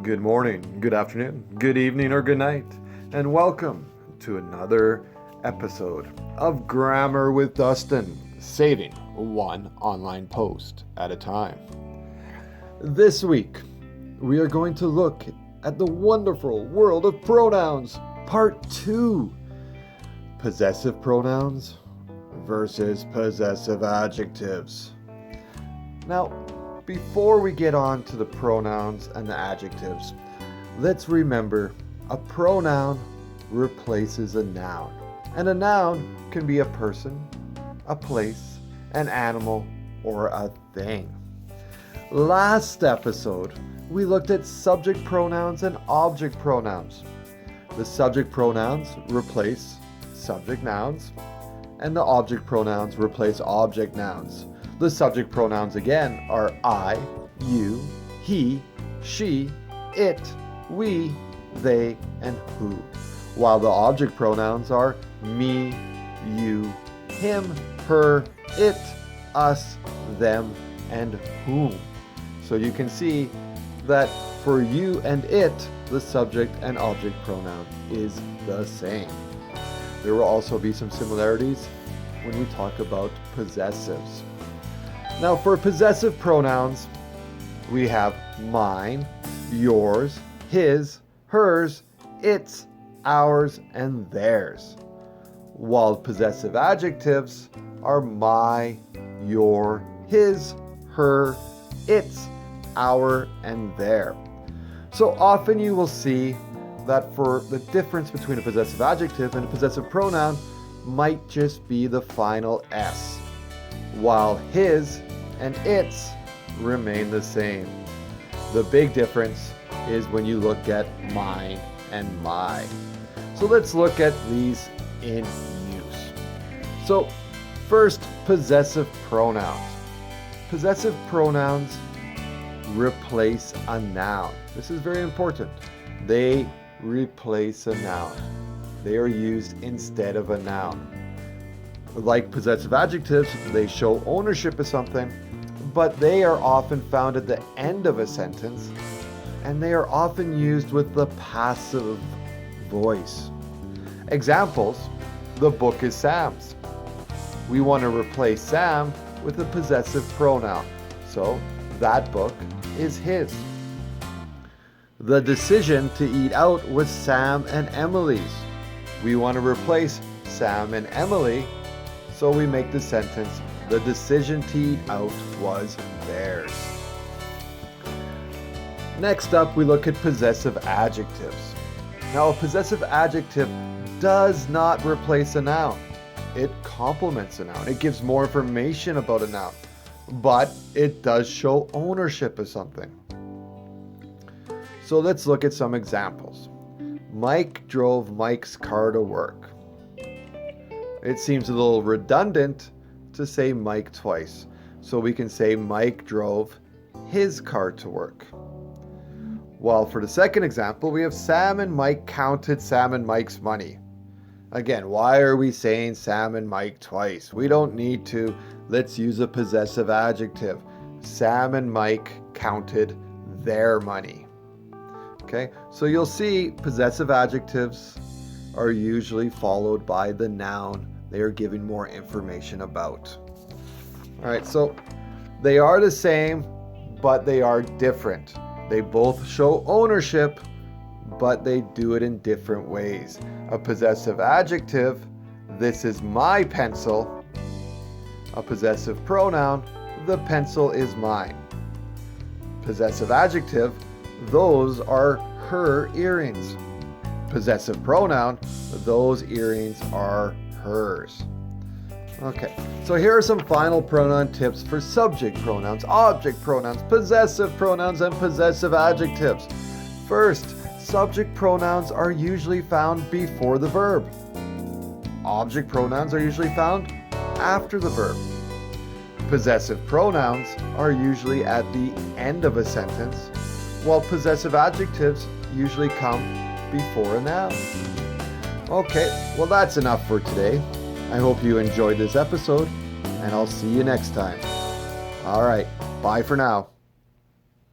Good morning, good afternoon, good evening, or good night, and welcome to another episode of Grammar with Dustin, saving one online post at a time. This week, we are going to look at the wonderful world of pronouns, part 2. Possessive pronouns versus possessive adjectives. Now, before we get on to the pronouns and the adjectives, let's remember a pronoun replaces a noun. And a noun can be a person, a place, an animal, or a thing. Last episode, we looked at subject pronouns and object pronouns. The subject pronouns replace subject nouns, and the object pronouns replace object nouns. The subject pronouns again are I, you, he, she, it, we, they, and who. While the object pronouns are me, you, him, her, it, us, them, and whom. So you can see that for you and it, the subject and object pronoun is the same. There will also be some similarities when we talk about possessives. Now, for possessive pronouns, we have mine, yours, his, hers, its, ours, and theirs. While possessive adjectives are my, your, his, her, its, our, and their. So often you will see that for the difference between a possessive adjective and a possessive pronoun might just be the final S, while his and its remain the same. The big difference is when you look at mine and my. So let's look at these in use. So first, possessive pronouns. Possessive pronouns replace a noun. This is very important. They replace a noun. They are used instead of a noun. Like possessive adjectives, they show ownership of something, but they are often found at the end of a sentence, and they are often used with the passive voice. Examples: the book is Sam's. We want to replace Sam with a possessive pronoun, so that book is his. The decision to eat out was Sam and Emily's. We want to replace Sam and Emily, so we make the sentence, the decision to eat out was theirs. Next up, we look at possessive adjectives. Now, a possessive adjective does not replace a noun. It complements a noun. It gives more information about a noun, but it does show ownership of something. So let's look at some examples. Mike drove Mike's car to work. It seems a little redundant to say Mike twice, so we can say Mike drove his car to work. While for the second example, we have Sam and Mike counted Sam and Mike's money. Again, why are we saying Sam and Mike twice? We don't need to. Let's use a possessive adjective. Sam and Mike counted their money. Okay, so you'll see possessive adjectives are usually followed by the noun they are giving more information about. All right, so they are the same, but they are different. They both show ownership, but they do it in different ways. A possessive adjective, this is my pencil. A possessive pronoun, the pencil is mine. Possessive adjective, those are her earrings. Possessive pronoun, those earrings are hers. Okay, so here are some final pronoun tips for subject pronouns, object pronouns, possessive pronouns, and possessive adjectives. First, subject pronouns are usually found before the verb. Object pronouns are usually found after the verb. Possessive pronouns are usually at the end of a sentence, while possessive adjectives usually come before a noun. Okay, well that's enough for today. I hope you enjoyed this episode, and I'll see you next time. All right, bye for now.